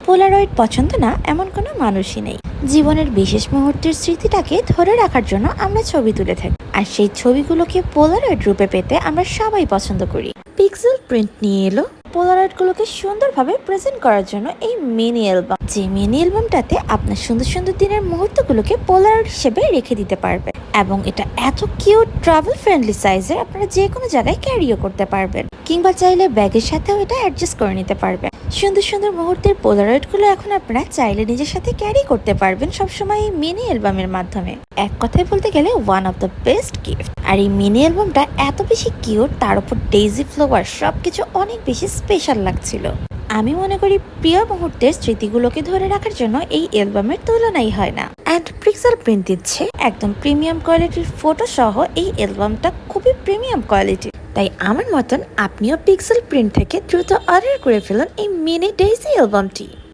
Polaroid পছন্দ না এমন কোনো মানুষই নেই। জীবনের বিশেষ মুহূর্তের স্মৃতিটাকে ধরে রাখার জন্য আমরা ছবি তুলে থাকি, আর সেই ছবিগুলোকে পোলারয়েড রূপে পেতে আমরা সবাই পছন্দ করি। পিক্সেল প্রিন্ট নিয়ে এলো পোলারয়েড গুলোকে সুন্দরভাবে প্রেজেন্ট করার জন্য এই মিনি অ্যালবাম। যে মিনি অ্যালবামটাতে আপনার সুন্দর সুন্দর দিনের মুহূর্তগুলোকে পোলারয়েড হিসেবে রেখে দিতে পারবেন, এবং এটা এত কিউট, ট্রাভেল ফ্রেন্ডলি সাইজের, আপনারা যে কোনো জায়গায় ক্যারিও করতে পারবেন, কিংবা চাইলে ব্যাগের সাথেও এটা অ্যাডজাস্ট করে নিতে পারবেন। সুন্দর সুন্দর মুহূর্তের পোলারয়েড গুলো এখন আপনারা চাইলে নিজের সাথে ক্যারি করতে পারবেন সবসময় এই মিনি অ্যালবামের মাধ্যমে। এক কথায় বলতে গেলে one of the best gift. আর এই মিনি অ্যালবামটা এত বেশি কিউট, তার উপর ডেইজি ফ্লাওয়ার, সবকিছু অনেক বেশি স্পেশাল লাগছিল। আমি মনে করি প্রিয় মুহূর্তের স্মৃতিগুলোকে ধরে রাখার জন্য এই অ্যালবামের তুলনাই হয় না। অ্যান্ড পিক্সেল প্রিন্ট দিচ্ছে একদম প্রিমিয়াম কোয়ালিটির ফটো সহ। এই অ্যালবামটা খুবই প্রিমিয়াম কোয়ালিটি, তাই আমার মতন আপনিও পিক্সেল প্রিন্ট থেকে দ্রুত অর্ডার করে ফেলুন এই মিনি ডেইজি অ্যালবামটি।